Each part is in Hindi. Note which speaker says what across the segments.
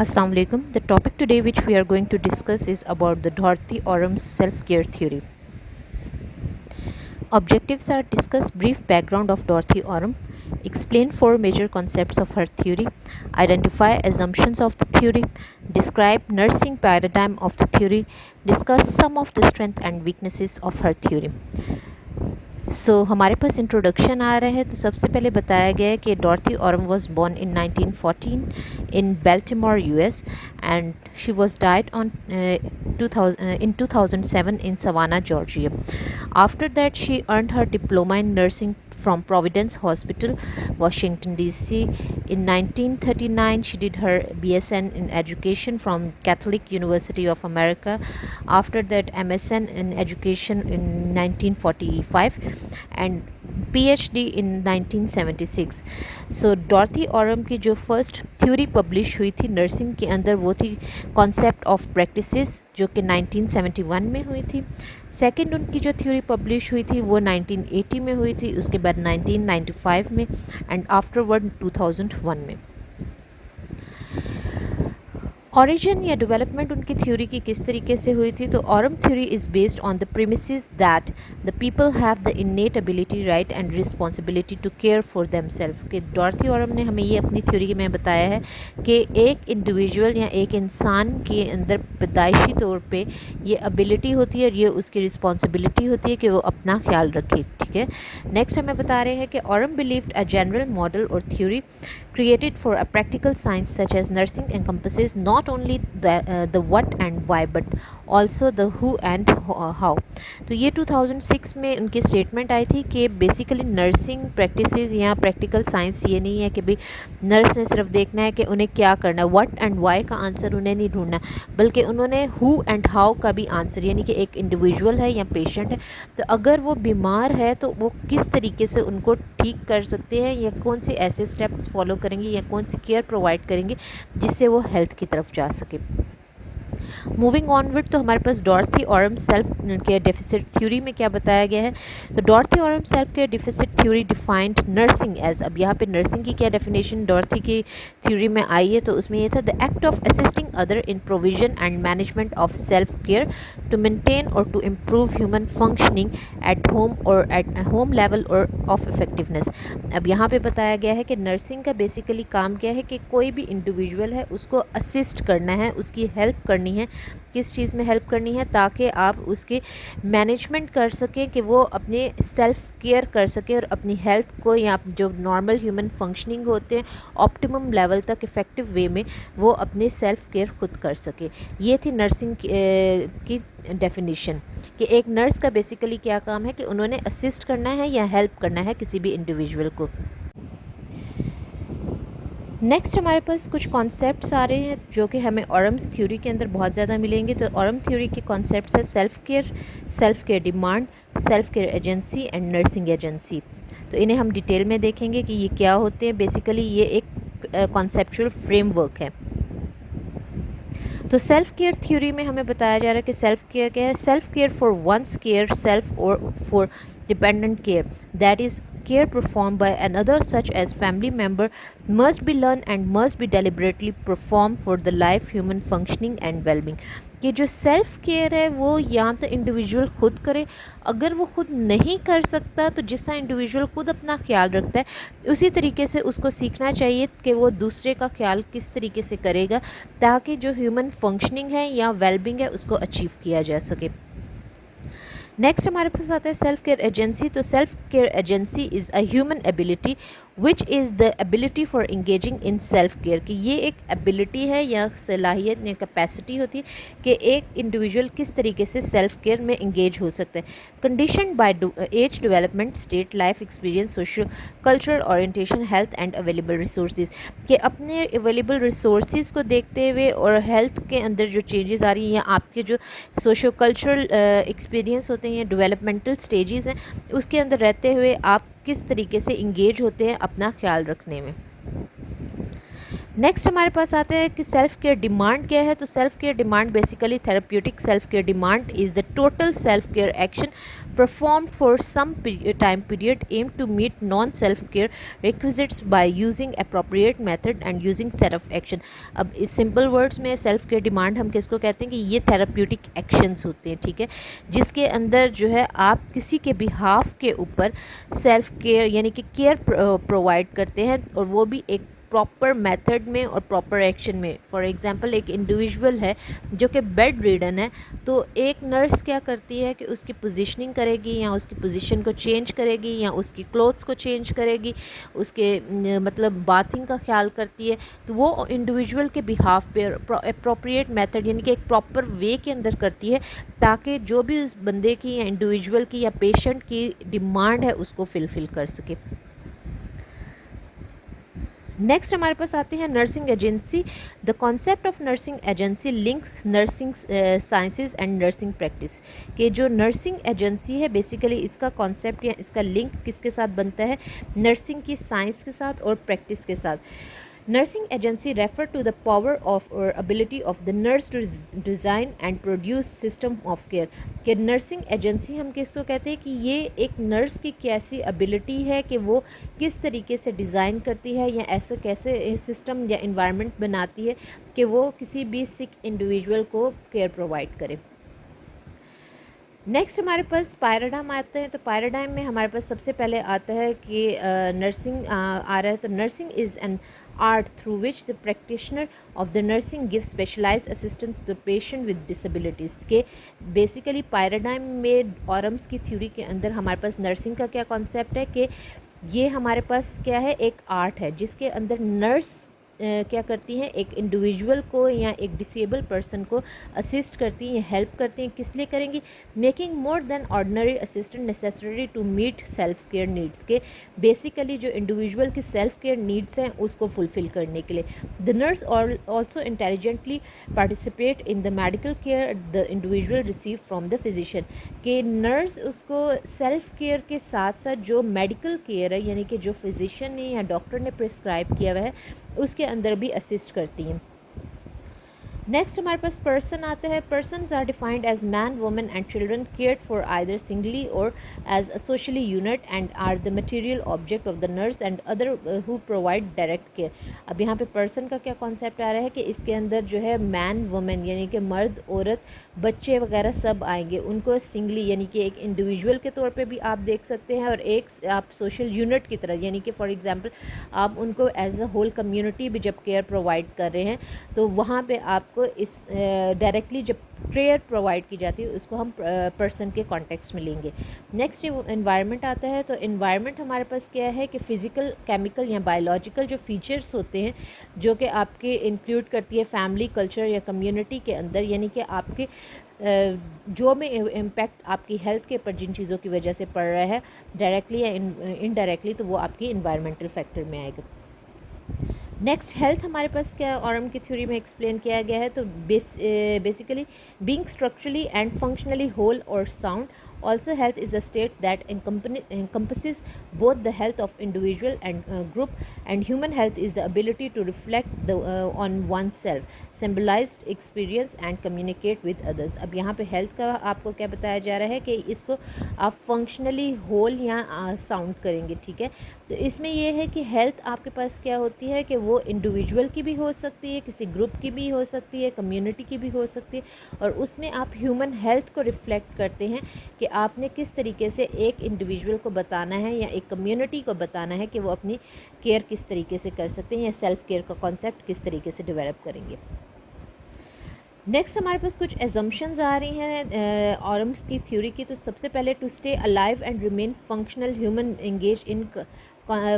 Speaker 1: Assalamu alaikum. The topic today which we are going to discuss is about the Dorothy Orum's self-care theory. Objectives are discuss brief background of Dorothy Orum, explain four major concepts of her theory, identify assumptions of the theory, describe nursing paradigm of the theory, discuss some of the strengths and weaknesses of her theory. हमारे पास इंट्रोडक्शन आ रहा है। तो सबसे पहले बताया गया है कि Dorothy Orem was born in 1914 in Baltimore US and she was died on 2007 in Savannah, Georgia. After that, she earned her diploma in nursing from Providence Hospital, Washington DC. In 1939, she did her BSN in education from Catholic University of America. After that, MSN in education in 1945 and PhD in 1976. So डॉर्थी Orem की जो फर्स्ट थ्योरी पब्लिश हुई थी नर्सिंग के अंदर वो थी कॉन्सेप्ट ऑफ प्रैक्टिसेस, जो कि 1971 में हुई थी। सेकंड उनकी जो थ्योरी पब्लिश हुई थी वो 1980 में हुई थी, उसके बाद 1995 में एंड आफ्टरवर्ड 2001 में। ऑरिजिन या डेवलपमेंट उनकी थ्योरी की किस तरीके से हुई थी? तो Orem theory is based on the premises that the people have the innate ability, right and responsibility to care for themself. कि डॉर्थी ऑरम ने हमें ये अपनी थ्योरी में बताया है कि एक इंडिविजुअल या एक इंसान के अंदर पैदाइशी तौर पे ये एबिलिटी होती है और ये उसकी रिस्पॉन्सिबिलिटी होती है कि वो अपना ख्याल रखे। ठीक है, नेक्स्ट हमें बता रहे हैं कि Aurum believed a general model और theory created for a practical science such as nursing encompasses not only the what and why but also the who and how. तो ये 2006 में उनकी स्टेटमेंट आई थी कि बेसिकली नर्सिंग प्रैक्टिसेस या प्रैक्टिकल साइंस ये नहीं है कि भाई नर्स ने सिर्फ देखना है कि उन्हें क्या करना है, व्हाट एंड वाई का आंसर उन्हें नहीं ढूंढना, बल्कि उन्होंने हु एंड हाउ का भी आंसर, यानी कि एक इंडिविजुअल है या पेशेंट है तो अगर वो बीमार है तो वो किस तरीके से उनको ठीक कर सकते हैं या कौन से ऐसे स्टेप्स फॉलो करेंगे या कौन सी केयर प्रोवाइड करेंगे जिससे वो हेल्थ की तरफ जा सके। मूविंग ऑनवर्ड, तो हमारे पास Dorothy Orem self care deficit theory में क्या बताया गया है? तो Dorothy Orem self care deficit theory defined nursing as, अब यहाँ पे नर्सिंग की क्या डेफिनेशन डॉर्थी की थ्योरी में आई है? तो उसमें ये था the act of assisting other in provision and management of self care to maintain और to improve human functioning at home और एट होम लेवल और ऑफ इफेक्टिवनेस। अब यहाँ पे बताया गया है कि नर्सिंग का बेसिकली काम क्या है कि कोई भी इंडिविजुअल है उसको असिस्ट करना है, उसकी हेल्प करनी है। किस चीज़ में हेल्प करनी है? ताकि आप उसके मैनेजमेंट कर सकें कि वो अपने सेल्फ केयर कर सके और अपनी हेल्थ को या जो नॉर्मल ह्यूमन फंक्शनिंग होते हैं ऑप्टिमम लेवल तक इफ़ेक्टिव वे में वो अपने सेल्फ केयर खुद कर सके। ये थी नर्सिंग की डेफिनेशन कि एक नर्स का बेसिकली क्या काम है कि उन्होंने असिस्ट करना है या हेल्प करना है किसी भी इंडिविजुअल को। नेक्स्ट हमारे पास कुछ कॉन्सेप्ट्स आ रहे हैं जो कि हमें ऑरम्स थ्योरी के अंदर बहुत ज़्यादा मिलेंगे। तो ऑरम थ्योरी के कॉन्सेप्ट्स है self care demand, self care agency and nursing agency. तो इन्हें हम डिटेल में देखेंगे कि ये क्या होते हैं। बेसिकली ये एक कॉन्सेप्चुअल फ्रेमवर्क है। तो सेल्फ केयर थ्योरी में हमें बताया जा रहा है कि सेल्फ केयर क्या है? Self care for one's care self और for dependent care, that is care performed by another such as family member must be learned and must be deliberately performed for the life human functioning and well-being। कि जो सेल्फ केयर है वो या तो इंडिविजुअल खुद करे, अगर वो खुद नहीं कर सकता तो जिस इंडिविजुअल खुद अपना ख्याल रखता है उसी तरीके से उसको सीखना चाहिए कि वो दूसरे का ख्याल किस तरीके से करेगा ताकि जो ह्यूमन फंक्शनिंग है या वेलबींग है उसको अचीव किया जा सके। नेक्स्ट हमारे पास आता है सेल्फ केयर एजेंसी। तो self care agency is a human ability which is the ability for engaging in self care. कि ये एक एबिलिटी है या सलाहियत या कैपेसिटी होती है कि एक इंडिविजुअल किस तरीके से सेल्फ केयर में इंगेज हो सकता है। Condition by age, development state, life experience, social cultural orientation, health and available resources. कि अपने अवेलेबल रिसोर्सेज को देखते हुए और हेल्थ के अंदर जो चेंजेस आ रही हैं या आपके जो सोशो कल्चरल एक्सपीरियंस होते हैं या डेवलपमेंटल स्टेजेस हैं उसके अंदर रहते हुए आप किस तरीके से इंगेज होते हैं अपना ख्याल रखने में। नेक्स्ट हमारे पास आता है कि सेल्फ केयर डिमांड क्या है। तो self care demand basically therapeutic self care demand is the total self care action performed for some time period aim to meet non self care requisites by using appropriate method and using set of action। अब इस सिंपल वर्ड्स में सेल्फ केयर डिमांड हम किसको कहते हैं कि ये थेराप्यूटिक एक्शंस होते हैं, ठीक है, जिसके अंदर जो है आप किसी के बिहाफ के ऊपर सेल्फ केयर यानी कि केयर प्रोवाइड करते हैं, और वो भी एक प्रॉपर मेथड में और प्रॉपर एक्शन में। फॉर एग्जांपल एक इंडिविजुअल है जो कि बेड रिडन है, तो एक नर्स क्या करती है कि उसकी पोजीशनिंग करेगी या उसकी पोजीशन को चेंज करेगी या उसकी क्लोथ्स को चेंज करेगी, उसके मतलब बाथिंग का ख्याल करती है। तो वो इंडिविजुअल के बिहाफ पे अप्रोप्रिएट मेथड यानी कि एक प्रॉपर वे के अंदर करती है, ताकि जो भी उस बंदे की या इंडिविजुअल की या पेशेंट की डिमांड है उसको फुलफिल कर सके। नेक्स्ट हमारे पास आते हैं nursing agency. The concept of nursing agency links nursing sciences and nursing practice. कि जो नर्सिंग एजेंसी है बेसिकली इसका कॉन्सेप्ट या इसका लिंक किसके साथ बनता है, नर्सिंग की साइंस के साथ और प्रैक्टिस के साथ। Nursing agency refer to the power of or ability of the nurse to design and produce system of care। कि नर्सिंग एजेंसी हम किसको कहते हैं कि ये एक नर्स की कैसी एबिलिटी है कि वो किस तरीके से डिज़ाइन करती है या ऐसा कैसे सिस्टम या इन्वायरमेंट बनाती है कि वो किसी भी सिक इंडिविजुअल को केयर प्रोवाइड करे। नेक्स्ट हमारे पास पैराडाइम आते हैं। तो पैराडाइम में हमारे पास सबसे पहले आता है कि नर्सिंग आ रहा है। तो nursing is an art through which the practitioner of the nursing give specialize assistance to patient with disabilities. के बेसिकली पैराडाइम में ऑरम्स की थ्योरी के अंदर हमारे पास नर्सिंग का क्या कॉन्सेप्ट है कि ये हमारे पास क्या है, एक आर्ट है जिसके अंदर नर्स क्या करती हैं, एक इंडिविजुअल को या एक डिसेबल पर्सन को असिस्ट करती हैं, हेल्प करती हैं। किस लिए करेंगी, making more than ordinary assistant necessary to meet self care needs. के बेसिकली जो इंडिविजुअल की सेल्फ केयर नीड्स हैं उसको फुलफिल करने के लिए। The nurse also intelligently participate in the medical care the individual receive from the physician. के नर्स उसको सेल्फ केयर के साथ साथ जो मेडिकल केयर है यानी कि जो फिजिशियन ने या डॉक्टर ने प्रिस्क्राइब किया हुआ है उसके अंदर भी असिस्ट करती हैं। नेक्स्ट हमारे पास पर्सन आता है। Persons are defined as man women and children cared for either singly और as a socially unit and are the material object of the nurse and other who provide direct care. अब यहाँ पे पर्सन का क्या कॉन्सेप्ट आ रहा है कि इसके अंदर जो है मैन वुमेन यानी कि मर्द औरत बच्चे वगैरह सब आएंगे, उनको सिंगली यानी कि एक इंडिविजुअल के तौर पे भी आप देख सकते हैं और एक आप सोशल यूनिट की तरह यानी कि फॉर एग्जांपल आप उनको एज अ होल कम्युनिटी भी जब केयर प्रोवाइड कर रहे हैं तो वहाँ पे आपको इस डायरेक्टली जब केयर प्रोवाइड की जाती है उसको हम पर्सन के कॉन्टेक्स्ट में लेंगे। नेक्स्ट एनवायरनमेंट आता है। तो एनवायरनमेंट हमारे पास क्या है कि फिजिकल केमिकल या बायोलॉजिकल जो फीचर्स होते हैं जो कि आपके इंक्लूड करती है फैमिली कल्चर या कम्युनिटी के अंदर, यानी कि आपके जो में इम्पैक्ट आपकी हेल्थ के ऊपर जिन चीज़ों की वजह से पड़ रहा है डायरेक्टली या इनडायरेक्टली, तो वो आपकी इन्वायरमेंटल फैक्टर में आएगा। नेक्स्ट हेल्थ हमारे पास क्या ऑरम की थ्योरी में एक्सप्लेन किया गया है। तो basically being structurally and functionally whole और sound. Also health is a state that encompasses both the health of individual and group, and human health is the ability to reflect on oneself, symbolized experience and communicate with others। अब यहाँ पे health का आपको क्या बताया जा रहा है कि इसको आप functionally whole या sound करेंगे, ठीक है। तो इसमें ये है कि health आपके पास क्या होती है कि वो individual की भी हो सकती है, किसी group की भी हो सकती है, community की भी हो सकती है, और उसमें आप human health को reflect करते हैं कि आपने किस तरीके से एक इंडिविजुअल को बताना है या एक कम्युनिटी को बताना है कि वो अपनी केयर किस तरीके से कर सकते हैं या सेल्फ केयर का कॉन्सेप्ट किस तरीके से डेवलप करेंगे। नेक्स्ट हमारे पास कुछ एजम्पशंस आ रही हैं ऑरम्स की थ्योरी की। तो सबसे पहले to stay alive and remain functional human engage in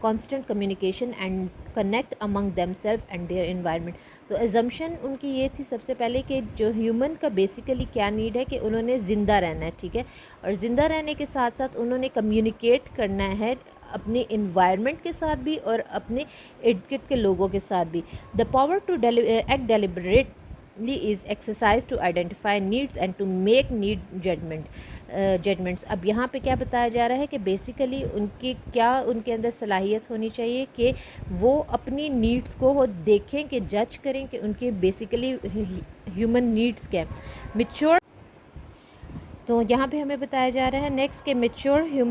Speaker 1: constant communication and connect among themselves and their environment। तो एजम्पशन उनकी ये थी सबसे पहले कि जो ह्यूमन का बेसिकली क्या नीड है कि उन्होंने ज़िंदा रहना है, ठीक है, और ज़िंदा रहने के साथ साथ उन्होंने कम्युनिकेट करना है अपने इन्वायरमेंट के साथ भी और अपने इर्द गिर्द के लोगों के साथ भी। The power to act deliberate is exercised to identify needs and to make need judgments। अब यहाँ पे क्या बताया जा रहा है कि बेसिकली उनकी क्या उनके अंदर सलाहियत होनी चाहिए कि वो अपनी नीड्स को देखें कि जज करें कि उनके बेसिकली ह्यूमन नीड्स क्या है। तो यहाँ पे हमें बताया जा रहा है नेक्स्ट के mature human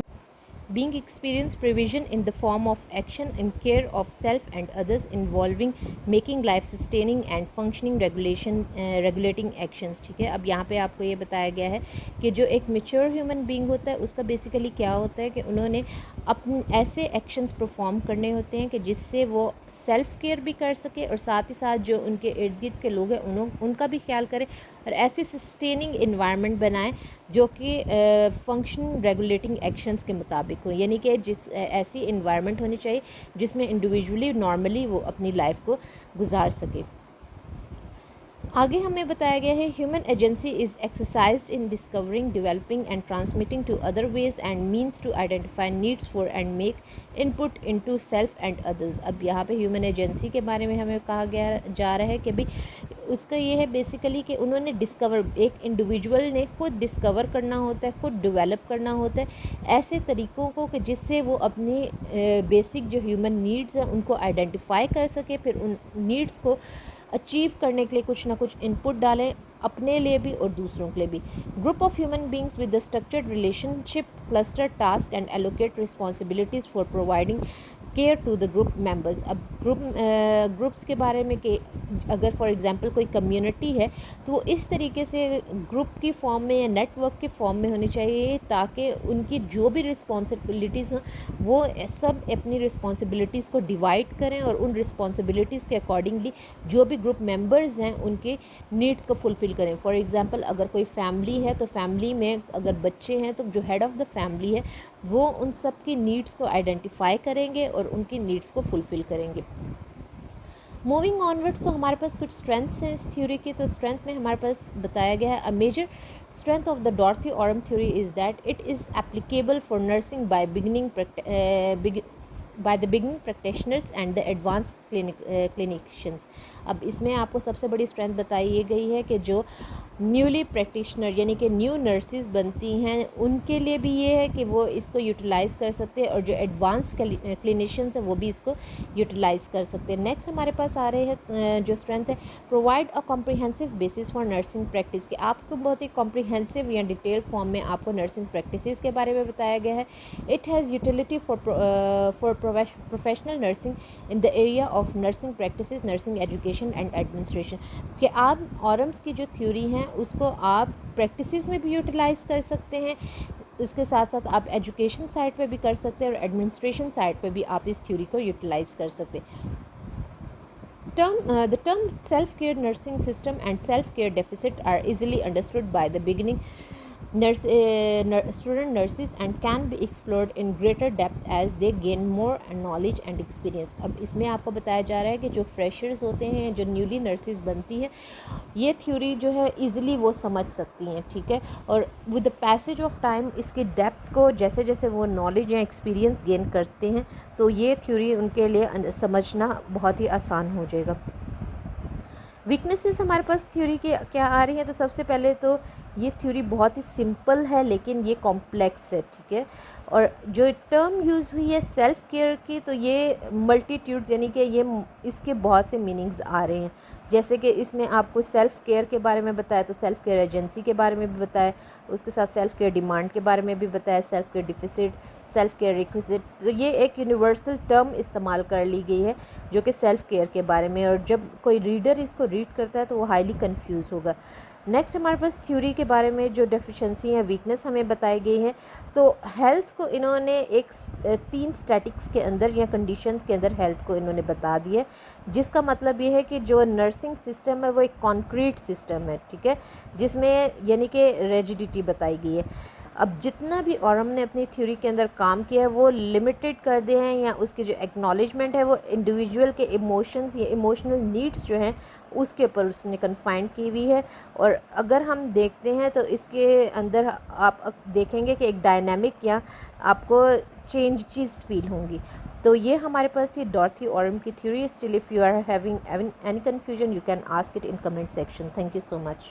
Speaker 1: being experience provision in the form of action and care of self and others involving making life sustaining and functioning regulating actions। ठीक है, अब यहाँ पे आपको ये बताया गया है कि जो एक mature human being होता है उसका बेसिकली क्या होता है कि उन्होंने अपने ऐसे एक्शंस परफॉर्म करने होते हैं कि जिससे वो सेल्फ केयर भी कर सके और साथ ही साथ जो उनके इर्द गिर्द के लोग हैं उनका भी ख्याल करें और ऐसी सस्टेनिंग इन्वायरमेंट बनाएं जो कि फंक्शन रेगुलेटिंग एक्शंस के मुताबिक हो, यानी कि ऐसी इन्वायरमेंट होनी चाहिए जिसमें इंडिविजुअली नॉर्मली वो अपनी लाइफ को गुजार सके। आगे हमें बताया गया है human agency is exercised in discovering developing and transmitting to other ways and means to identify needs for and make input into self and others. अब यहाँ पे ह्यूमन एजेंसी के बारे में हमें कहा गया जा रहा है कि भाई उसका ये है बेसिकली कि उन्होंने डिस्कवर, एक इंडिविजुअल ने खुद डिस्कवर करना होता है, खुद डेवलप करना होता है ऐसे तरीक़ों को कि जिससे वो अपनी बेसिक जो ह्यूमन नीड्स हैं उनको आइडेंटिफाई कर सके, फिर उन नीड्स को अचीव करने के लिए कुछ ना कुछ इनपुट डालें अपने लिए भी और दूसरों के लिए भी। Group of human beings with the structured relationship cluster task and allocate responsibilities for providing care to the group members. अब ग्रुप्स के बारे में कि अगर फॉर एग्जांपल कोई कम्युनिटी है तो वो इस तरीके से ग्रुप की फॉर्म में या नेटवर्क के फॉर्म में होनी चाहिए ताकि उनकी जो भी रिस्पॉन्सिबिलिटीज़ हों वो सब अपनी रिस्पॉन्सिबिलिटीज़ को डिवाइड करें और उन रिस्पॉन्सिबिलिटीज़ के अकॉर्डिंगली जो भी ग्रुप मेंबर्स हैं उनके नीड्स को फुलफ़िल करें। फॉर एग्जांपल अगर कोई फैमिली है तो फैमिली में अगर बच्चे हैं तो जो हेड ऑफ़ द फैमिली है वो उन सब की नीड्स को आइडेंटिफाई करेंगे और उनकी नीड्स को फुलफ़िल करेंगे। मूविंग ऑनवर्ड्स, तो हमारे पास कुछ स्ट्रेंथ्स हैं इस थ्योरी की। तो स्ट्रेंथ में हमारे पास बताया गया है a major strength of the Dorothy Oram theory is that it is applicable for nursing by the beginning practitioners and the advanced clinicians। अब इसमें आपको सबसे बड़ी स्ट्रेंथ बताई गई है कि जो न्यूली प्रैक्टिशनर यानी कि न्यू नर्सिस बनती हैं उनके लिए भी ये है कि वो इसको यूटिलाइज़ कर सकते हैं और जो एडवांस क्लिनिशियंस हैं वो भी इसको यूटिलाइज़ कर सकते हैं। नेक्स्ट हमारे पास आ रहे हैं जो स्ट्रेंथ है provide a comprehensive basis for nursing practice के। आपको बहुत ही कॉम्प्रिहेंसिव या डिटेल फॉर्म में आपको नर्सिंग प्रैक्टिसेस के बारे में बताया गया है। It has utility for professional nursing in the area of nursing practices, nursing education and administration. कि आप ऑरम्स की जो थ्योरी हैं उसको आप प्रैक्टिसेस में भी यूटिलाइज़ कर सकते हैं, उसके साथ साथ आप एजुकेशन साइड पे भी कर सकते हैं और एडमिनिस्ट्रेशन साइड पे भी आप इस थ्योरी को यूटिलाइज़ कर सकते हैं। The term self-care nursing system and self-care deficit are easily understood by the beginning student nurses and can be explored in greater depth as they gain more knowledge and experience। अब इसमें आपको बताया जा रहा है कि जो फ्रेशर्स होते हैं, जो न्यूली नर्सेज बनती है, ये थ्योरी जो है इजीली वो समझ सकती हैं, ठीक है। और with the passage of time इसकी डेप्थ को जैसे जैसे वो नॉलेज या एक्सपीरियंस गेन करते हैं तो ये थ्योरी उनके लिए समझना बहुत ही आसान हो जाएगा। वीकनेसेस हमारे पास थ्योरी के क्या आ रही हैं, तो सबसे पहले तो ये थ्योरी बहुत ही सिंपल है लेकिन ये कॉम्प्लेक्स है, ठीक है। और जो टर्म यूज़ हुई है सेल्फ केयर की, तो ये मल्टीट्यूड्स यानी कि ये इसके बहुत से मीनिंग्स आ रहे हैं। जैसे कि इसमें आपको सेल्फ केयर के बारे में बताया तो सेल्फ केयर एजेंसी के बारे में भी बताया, उसके साथ सेल्फ केयर डिमांड के बारे में भी बताया, self care deficit, self care requisite. तो ये एक यूनिवर्सल टर्म इस्तेमाल कर ली गई है जो कि सेल्फ केयर के बारे में, और जब कोई रीडर इसको रीड करता है तो वो हाईली कंफ्यूज होगा। नेक्स्ट हमारे पास थ्योरी के बारे में जो डेफिशिएंसी या वीकनेस हमें बताई गई है, तो हेल्थ को इन्होंने एक 3 स्टैटिक्स के अंदर या कंडीशंस के अंदर हेल्थ को इन्होंने बता दिया है, जिसका मतलब ये है कि जो नर्सिंग सिस्टम है वो एक कॉन्क्रीट सिस्टम है, ठीक है, जिसमें यानी कि रिजिडिटी बताई गई है। अब जितना भी ऑरम ने अपनी थ्योरी के अंदर काम किया है वो लिमिटेड कर दिए हैं, या उसके जो एक्नॉलेजमेंट है वो इंडिविजुअल के इमोशंस या इमोशनल नीड्स जो हैं उसके ऊपर उसने कन्फाइंड की हुई है। और अगर हम देखते हैं तो इसके अंदर आप देखेंगे कि एक डायनामिक या आपको चेंज चीज़ फील होंगी। तो ये हमारे पास थी डॉर्थी ऑरम की थ्योरी। Still if you are having any confusion you can ask it in comment section. Thank you so much.